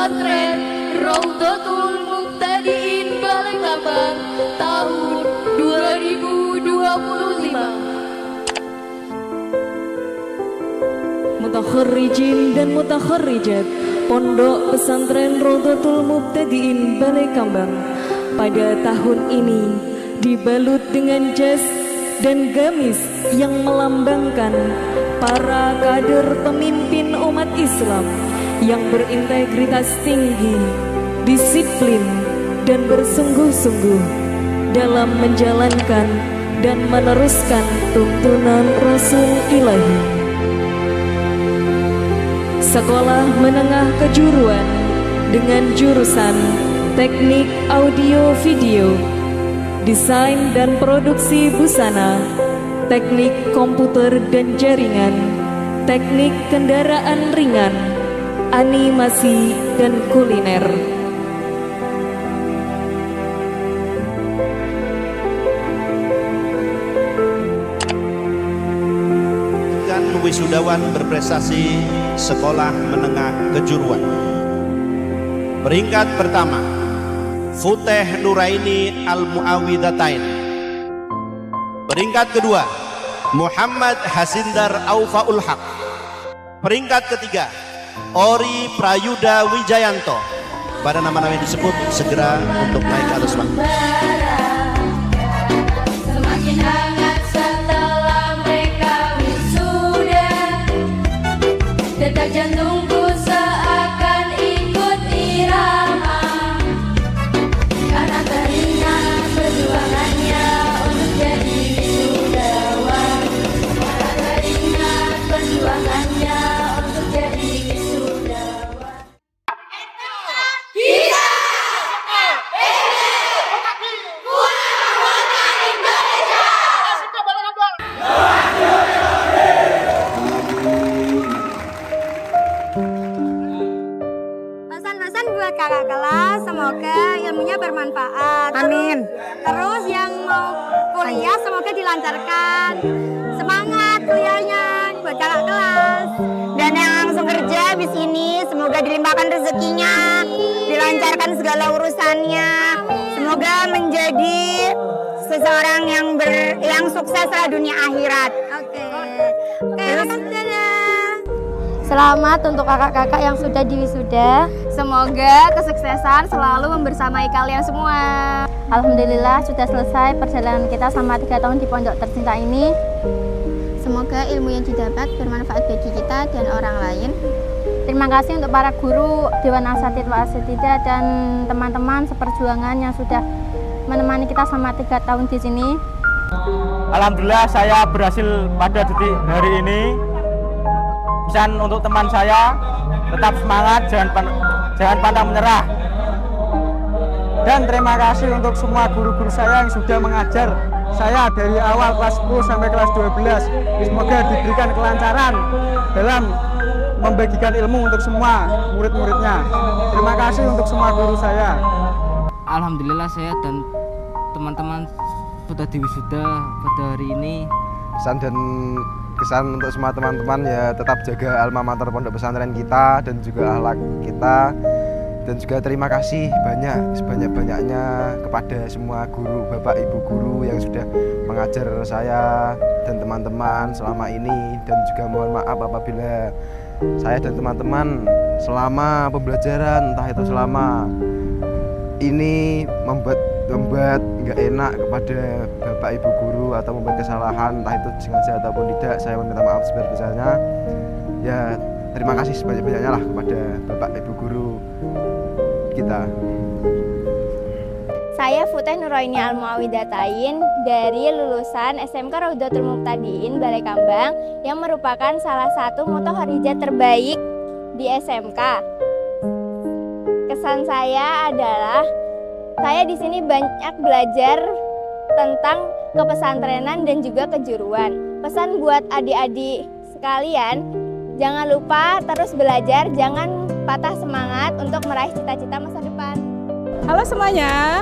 pesantren Raudhatul Muqtadiin Balekambang tahun 2025. Mutakharrijin dan mutakharrijat Pondok Pesantren Raudhatul Muqtadiin Balekambang pada tahun ini dibalut dengan jas dan gamis yang melambangkan para kader pemimpin umat Islam yang berintegritas tinggi, disiplin, dan bersungguh-sungguh dalam menjalankan dan meneruskan tuntunan Rasul Ilahi. Sekolah Menengah Kejuruan dengan jurusan Teknik Audio Video, Desain dan Produksi Busana, Teknik Komputer dan Jaringan, Teknik Kendaraan Ringan, Animasi dan Kuliner. Dan wisudawan berprestasi Sekolah Menengah Kejuruan. Peringkat pertama, Futeh Nuraini Al-Muawidatain. Peringkat kedua, Muhammad Hasindar Aufaul Haq. Peringkat ketiga, Ori Prayuda Wijayanto. Pada nama-nama yang disebut segera untuk naik ke atas panggung. Semakin hangat setelah mereka wisuda, detak jantungku seakan ikut irama, karena teringat perjuangannya untuk jadi wisudawan, karena teringat perjuangannya untuk jadi wisudawan. Kita Pesan-pesan buat kakak kelas, semoga ilmunya bermanfaat. Amin. Terus yang mau kuliah semoga dilancarkan. Semangat kuliahnya buat kakak kelas. Dan yang langsung kerja habis ini semoga dilimpahkan rezekinya, dilancarkan segala urusannya. Semoga menjadi seseorang yang sukses setelah dunia akhirat. Oke, Terus, selamat untuk kakak-kakak yang sudah diwisuda. Semoga kesuksesan selalu membersamai kalian semua. Alhamdulillah sudah selesai perjalanan kita selama 3 tahun di pondok tercinta ini. Semoga ilmu yang didapat bermanfaat bagi kita dan orang lain. Terima kasih untuk para guru, Dewan Asatidz wa Asatidzah dan teman-teman seperjuangan yang sudah menemani kita selama 3 tahun di sini. Alhamdulillah saya berhasil pada detik hari ini. Pesan untuk teman saya, tetap semangat, jangan pantang menyerah. Dan terima kasih untuk semua guru-guru saya yang sudah mengajar saya dari awal kelas 10 sampai kelas 12. Semoga diberikan kelancaran dalam membagikan ilmu untuk semua murid-muridnya. Terima kasih untuk semua guru saya. Alhamdulillah saya dan teman-teman sudah diwisuda pada hari ini. Kesan untuk semua teman-teman ya tetap jaga alma mater pondok pesantren kita dan juga akhlak kita, dan juga terima kasih sebanyak-banyaknya kepada semua guru, bapak ibu guru yang sudah mengajar saya dan teman-teman selama ini, dan juga mohon maaf apabila saya dan teman-teman selama pembelajaran entah itu selama ini membuat nggak enak kepada bapak ibu guru atau membuat kesalahan entah itu sengaja ataupun tidak, saya meminta maaf sebesar-besarnya. Ya terima kasih sebanyak-banyaknya lah kepada bapak ibu guru kita. Saya Futeh Nuraini Al-Muawidatain dari lulusan SMK Raudhatul Muqtadiin Balekambang yang merupakan salah satu mutahharijat terbaik di SMK. Kesan saya adalah saya di sini banyak belajar tentang kepesantrenan dan juga kejuruan. Pesan buat adik-adik sekalian, jangan lupa terus belajar, jangan patah semangat untuk meraih cita-cita masa depan. Halo semuanya,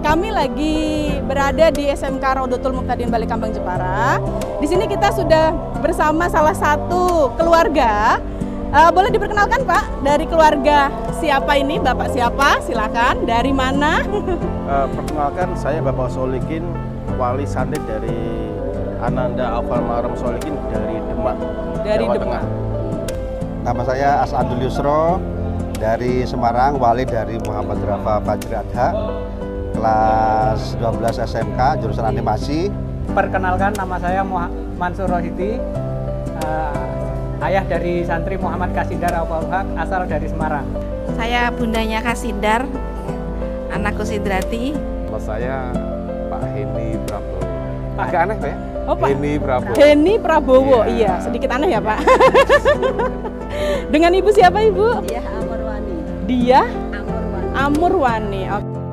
kami lagi berada di SMK Raudhatul Muqtadiin Balekambang Jepara. Di sini kita sudah bersama salah satu keluarga Boleh diperkenalkan Pak, dari keluarga siapa ini? Bapak siapa? Silakan. Dari mana? Perkenalkan, saya Bapak Solikin, wali santri dari Ananda Aufal Maram Solikin dari Demak, Jawa Tengah. Nama saya As'adul Yusro dari Semarang, wali dari Muhammad Rafa Fajri Adha, kelas 12 SMK, jurusan animasi. Perkenalkan, nama saya Mansur Rohidi, ayah dari santri Muhammad Kasindar Aufal Haq, asal dari Semarang. Saya bundanya Kasindar, anakku Sidrati. Nama saya Pak Heni Prabowo. Agak aneh Pak ya? Oh, Pak Heni Prabowo. Heni Prabowo, iya, sedikit aneh ya Pak. Dengan Ibu siapa Ibu? Dia Amurwani. Dia Amurwani.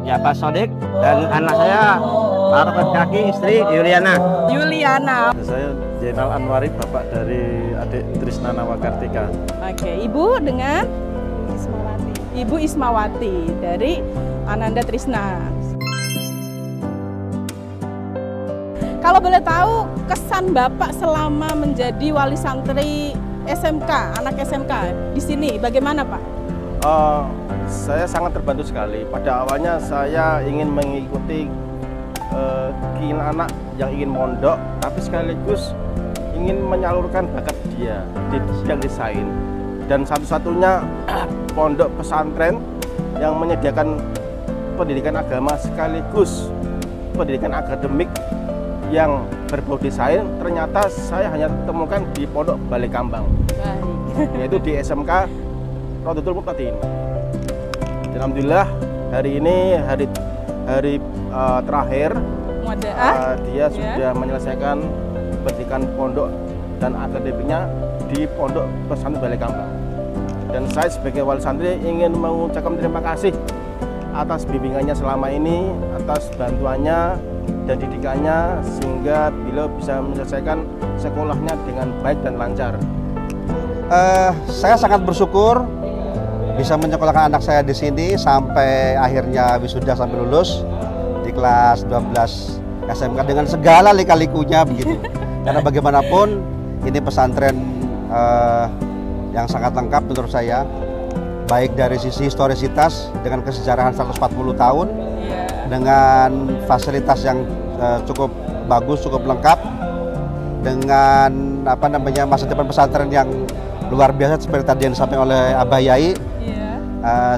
Ya Pak Sodik, dan anak saya Pak Kaki, istri Yuliana. Yuliana. Saya Jenal Anwari, bapak dari adik Trisna Nawakartika. Oke, Ibu dengan Ismawati. Ibu Ismawati dari Ananda Trisna. Kalau boleh tahu kesan Bapak selama menjadi wali santri SMK, anak SMK di sini bagaimana Pak? Saya sangat terbantu sekali. Pada awalnya saya ingin mengikuti keinginan anak yang ingin mondok, tapi sekaligus ingin menyalurkan bakat dia di bidang desain. Dan satu-satunya pondok pesantren yang menyediakan pendidikan agama sekaligus pendidikan akademik yang berbau desain, ternyata saya hanya temukan di Pondok Balai Kambang, yaitu di SMK Rodotul Muqtadin. Alhamdulillah hari ini hari terakhir dia sudah menyelesaikan pendidikan pondok dan akademiknya di Pondok Pesantren Balai Kambang. Dan saya sebagai wali santri ingin mengucapkan terima kasih atas bimbingannya selama ini, atas bantuannya dan didikannya, sehingga beliau bisa menyelesaikan sekolahnya dengan baik dan lancar. Saya sangat bersyukur bisa menyekolahkan anak saya di sini sampai akhirnya wisuda sampai lulus di kelas 12 SMK dengan segala lika-likunya begitu. Karena bagaimanapun ini pesantren yang sangat lengkap menurut saya, baik dari sisi historisitas dengan kesejarahan 140 tahun, dengan fasilitas yang cukup bagus, cukup lengkap, dengan masa depan pesantren yang luar biasa seperti tadi yang disampaikan oleh Abah Yai,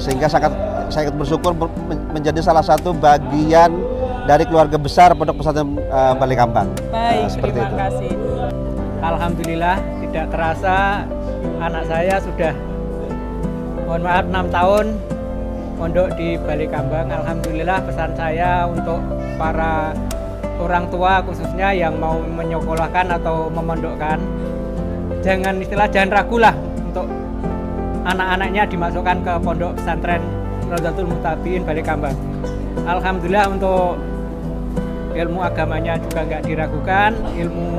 sehingga saya sangat bersyukur menjadi salah satu bagian dari keluarga besar Pondok Pesantren Balai Kambang. Baik, seperti terima kasih. Alhamdulillah tidak terasa anak saya sudah, mohon maaf, 6 tahun pondok di Balai Kambang. Alhamdulillah, pesan saya untuk para orang tua khususnya yang mau menyekolahkan atau memondokkan, jangan ragu lah untuk anak-anaknya dimasukkan ke Pondok Pesantren Rodotul Muqtadin Balai Kambang. Alhamdulillah untuk ilmu agamanya juga nggak diragukan, ilmu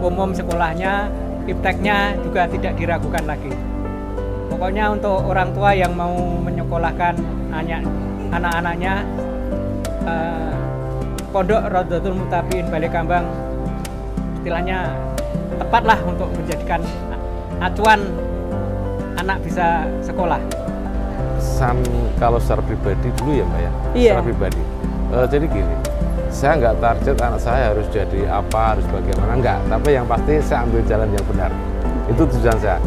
umum sekolahnya, ipteknya juga tidak diragukan lagi. Pokoknya untuk orang tua yang mau menyekolahkan anak-anaknya, Pondok Rodotul Muqtadin Balai Kambang istilahnya tepatlah untuk menjadikan acuan anak bisa sekolah. Pesan kalau secara pribadi dulu ya Mbak ya, secara pribadi. Jadi gini, saya nggak target anak saya harus jadi apa, harus bagaimana, enggak. Tapi yang pasti saya ambil jalan yang benar. Itu tujuan saya.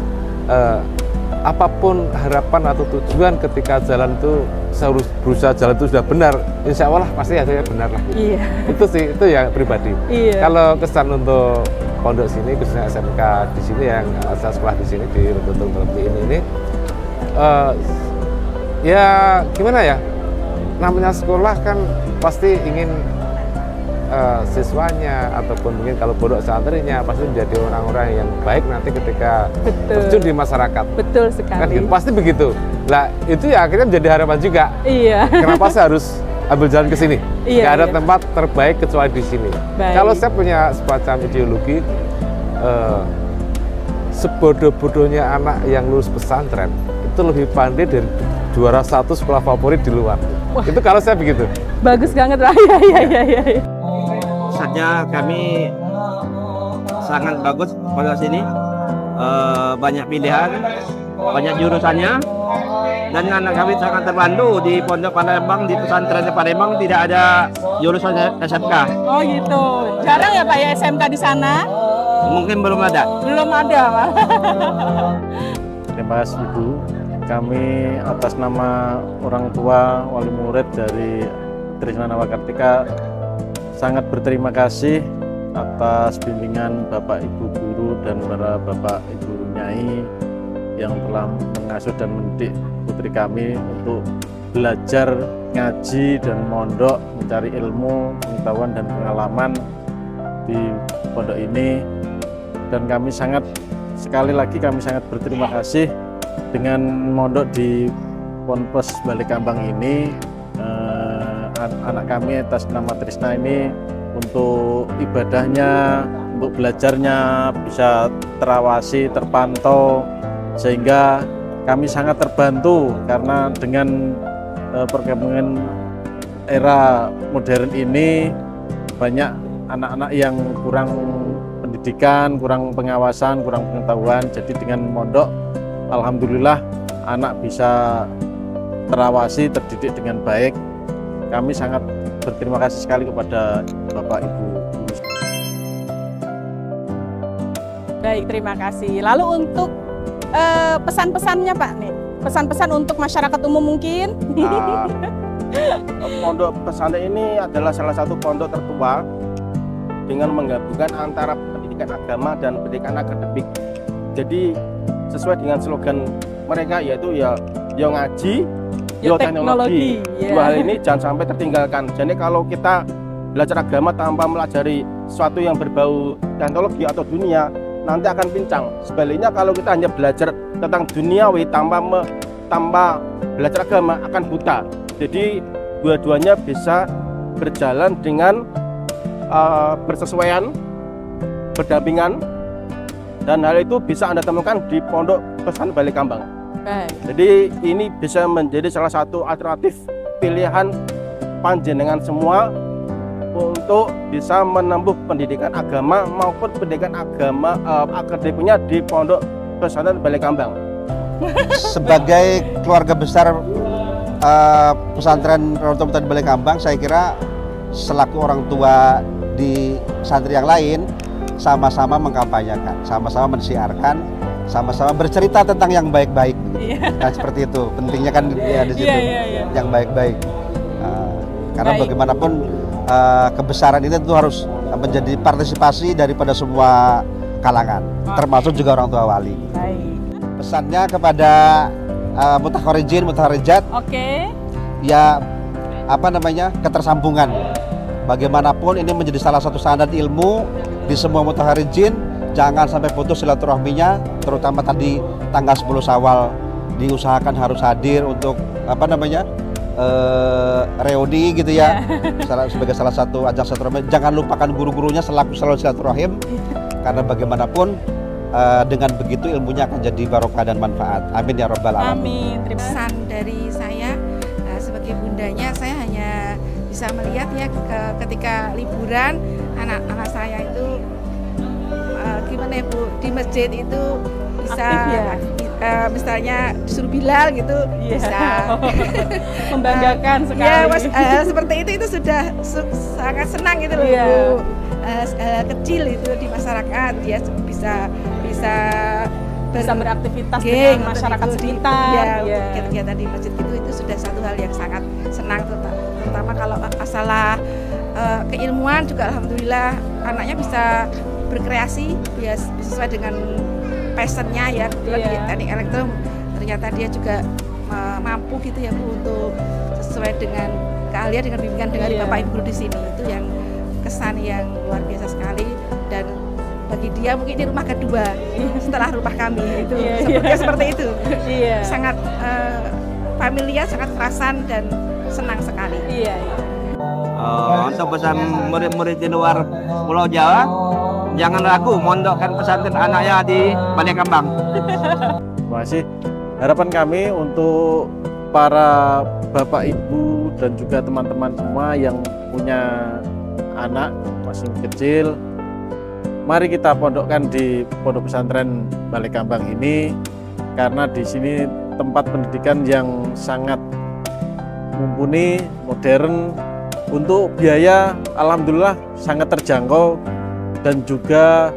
Apapun harapan atau tujuan ketika jalan itu, saya harus berusaha jalan itu sudah benar, insya Allah pasti hasilnya benar lah. Iya. Itu sih, itu ya pribadi. Iya. Kalau kesan untuk pondok sini, khususnya SMK di sini yang saya sekolah di sini di Rodotul Muqtadin ini, ya gimana ya? Namanya sekolah kan pasti ingin siswanya ataupun mungkin kalau pondok santrinya pasti menjadi orang-orang yang baik nanti ketika terjun di masyarakat. Betul sekali. Kan gitu, pasti begitu. Lah itu ya akhirnya menjadi harapan juga. Iya. Kenapa saya harus ambil jalan ke sini? Iya, Gak ada tempat terbaik kecuali di sini. Baik. Kalau saya punya semacam ideologi, sebodoh-bodohnya anak yang lulus pesantren itu lebih pandai dari juara satu sekolah favorit di luar. Wah. Itu kalau saya begitu. Bagus banget lah. Iya. Saja kami sangat bagus pada sini, banyak pilihan banyak jurusannya. Dan anak kami sangat terbantu di Pondok Palembang, di pesantren Palembang tidak ada jurusan SMK. Oh gitu. Jarang ya Pak ya SMK di sana? Mungkin belum ada. Belum ada Pak. Terima kasih Ibu. Kami atas nama orang tua wali murid dari Trisna Nawakartika sangat berterima kasih atas bimbingan Bapak Ibu guru dan para Bapak Ibu nyai yang telah mengasuh dan mendidik putri kami untuk belajar ngaji dan mondok, mencari ilmu, pengetahuan dan pengalaman di pondok ini. Dan kami sekali lagi kami sangat berterima kasih dengan mondok di Ponpes Balikambang ini. Anak kami atas nama Trisna ini untuk ibadahnya, untuk belajarnya bisa terawasi, terpantau, sehingga kami sangat terbantu karena dengan perkembangan era modern ini banyak anak-anak yang kurang pendidikan, kurang pengawasan, kurang pengetahuan. Jadi dengan mondok, alhamdulillah anak bisa terawasi, terdidik dengan baik. Kami sangat berterima kasih sekali kepada Bapak Ibu. Baik, terima kasih. Lalu untuk pesan-pesannya Pak nih, pesan-pesan untuk masyarakat umum mungkin. Pondok pesantren ini adalah salah satu pondok tertua dengan menggabungkan antara pendidikan agama dan pendidikan akademik. Jadi sesuai dengan slogan mereka yaitu ya ngaji, yo teknologi. Dua hal ini jangan sampai tertinggalkan. Jadi kalau kita belajar agama tanpa melajari sesuatu yang berbau teknologi atau dunia, nanti akan pincang. Sebaliknya kalau kita hanya belajar tentang duniawi tanpa belajar agama akan buta. Jadi dua-duanya bisa berjalan dengan bersesuaian, berdampingan, dan hal itu bisa Anda temukan di Pondok Pesantren Balikambang. Jadi ini bisa menjadi salah satu alternatif pilihan panjenengan semua untuk bisa menempuh pendidikan agama maupun pendidikan agama akademiknya di Pondok Pesantren Balikambang. Sebagai keluarga besar pesantren Pesantren Balikambang, saya kira selaku orang tua di pesantren yang lain sama-sama mengkampanyekan, sama-sama mensiarkan, sama-sama bercerita tentang yang baik-baik. Nah, seperti itu pentingnya kan ya di situ yang baik-baik. Karena bagaimanapun kebesaran itu tentu harus menjadi partisipasi daripada semua kalangan, termasuk juga orang tua wali. Pesannya kepada mutakharijin, mutakharijat, ya apa namanya, ketersambungan. Bagaimanapun ini menjadi salah satu standar ilmu di semua mutakharijin, jangan sampai putus silaturahminya, terutama tadi tanggal 10 Syawal diusahakan harus hadir untuk apa namanya, reuni gitu ya, sebagai salah satu ajang silaturahmi. Jangan lupakan guru-gurunya selalu silaturahim, karena bagaimanapun dengan begitu ilmunya akan jadi barokah dan manfaat. Amin ya rabbal alamin. Pesan dari saya sebagai bundanya, saya hanya bisa melihat ya ketika liburan anak-anak saya itu gimana ya Bu, di masjid itu bisa misalnya disuruh Bilal gitu, bisa membanggakan sekali. Ya, seperti itu sudah sangat senang gitu loh Bu. Kecil itu di masyarakat dia bisa beraktivitas dengan masyarakat sekitar. Kegiatan di masjid itu sudah satu hal yang sangat senang, terutama kalau masalah keilmuan juga alhamdulillah anaknya bisa berkreasi ya sesuai dengan passionnya ya. Kebetulan di teknik elektro ternyata dia juga mampu gitu ya Bu, untuk sesuai dengan keahlian, dengan bimbingan dari Bapak Ibu guru di sini. Itu yang kesan yang luar biasa sekali, dan bagi dia mungkin ini rumah kedua setelah rumah kami itu seperti itu. Sangat familiar, sangat kerasan dan senang sekali. Untuk pesan murid-murid di luar Pulau Jawa, jangan ragu mondokkan pesantren anaknya di Balikambang. Terima kasih. Harapan kami untuk para bapak ibu dan juga teman-teman semua yang punya anak masih kecil, mari kita pondokkan di Pondok Pesantren Balikambang ini karena di sini tempat pendidikan yang sangat mumpuni, modern. Untuk biaya alhamdulillah sangat terjangkau dan juga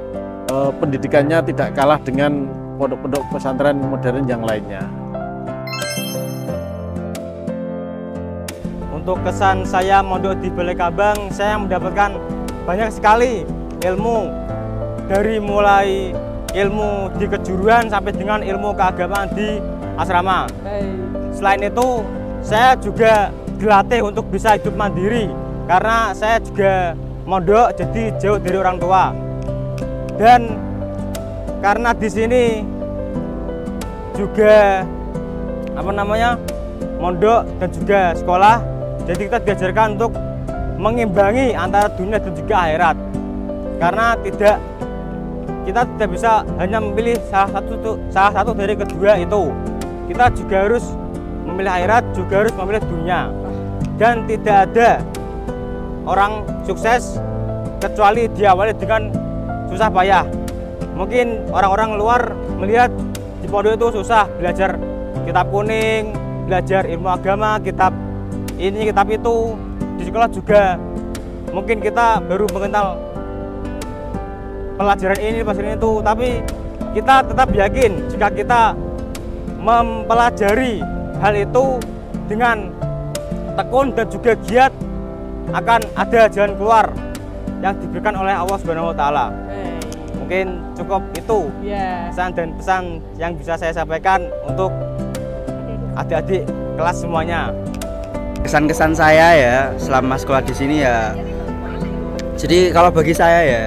pendidikannya tidak kalah dengan pondok-pondok pesantren modern yang lainnya. Untuk kesan saya mondok di Balai Kambang, saya mendapatkan banyak sekali ilmu, dari mulai ilmu di kejuruan sampai dengan ilmu keagamaan di asrama. Selain itu, saya juga dilatih untuk bisa hidup mandiri karena saya juga mondok jadi jauh dari orang tua. Dan karena di sini juga mondok dan juga sekolah, jadi kita diajarkan untuk mengimbangi antara dunia dan juga akhirat. Karena kita tidak bisa hanya memilih salah satu dari kedua itu. Kita juga harus memilih akhirat, juga harus memilih dunia. Dan tidak ada orang sukses kecuali diawali dengan susah payah. Mungkin orang-orang luar melihat di pondok itu susah, belajar kitab kuning, belajar ilmu agama, kitab ini, kitab itu. Di sekolah juga mungkin kita baru mengenal pelajaran ini, pelajaran itu. Tapi kita tetap yakin jika kita mempelajari hal itu dengan tekun dan juga giat, akan ada jalan keluar yang diberikan oleh Allah Subhanahu wa Ta'ala. Mungkin cukup itu pesan dan pesan yang bisa saya sampaikan untuk adik-adik kelas semuanya. Kesan-kesan saya ya selama sekolah di sini ya. Jadi kalau bagi saya ya,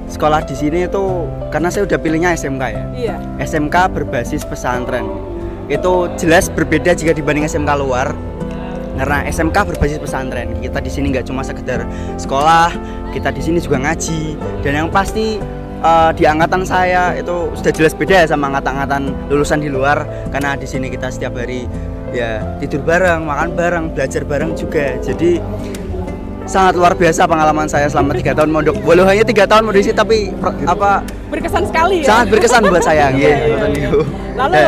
sekolah di sini itu karena saya udah pilihnya SMK ya. Iya. SMK berbasis pesantren. Itu jelas berbeda jika dibanding SMK luar. Karena SMK berbasis pesantren, kita di sini nggak cuma sekedar sekolah, kita di sini juga ngaji. Dan yang pasti di angkatan saya itu sudah jelas beda ya sama angkatan lulusan di luar. Karena di sini kita setiap hari ya tidur bareng, makan bareng, belajar bareng juga. Jadi sangat luar biasa pengalaman saya selama 3 tahun mondok. Walau hanya 3 tahun mondok di sini, tapi berkesan sekali ya. Sangat berkesan buat saya. Lalu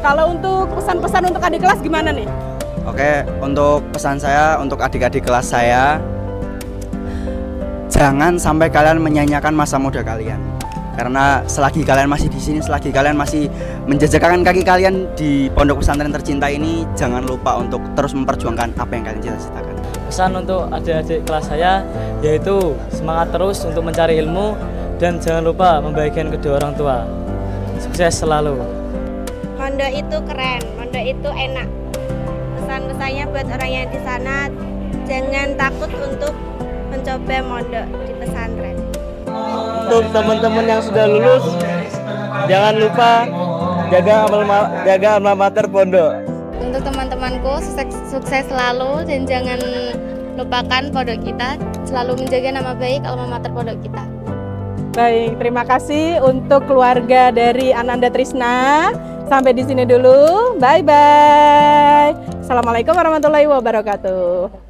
kalau untuk pesan-pesan untuk adik kelas gimana nih? Oke, untuk pesan saya untuk adik-adik kelas saya, jangan sampai kalian menyanyiakan masa muda kalian. Karena selagi kalian masih di sini, selagi kalian masih menjejakkan kaki kalian di pondok pesantren tercinta ini, jangan lupa untuk terus memperjuangkan apa yang kalian cita-citakan. Pesan untuk adik-adik kelas saya yaitu semangat terus untuk mencari ilmu dan jangan lupa membahagiakan kedua orang tua. Sukses selalu. Mondok itu keren, mondok itu enak. Pesan-pesannya buat orang yang di sana, jangan takut untuk mencoba mondok di pesantren. Untuk teman-teman yang sudah lulus, jangan lupa jaga alma mater pondok. Untuk teman-temanku sukses selalu dan jangan lupakan pondok kita, selalu menjaga nama baik alma mater pondok kita. Baik, terima kasih untuk keluarga dari Ananda Trisna. Sampai di sini dulu. Bye bye. Assalamualaikum warahmatullahi wabarakatuh.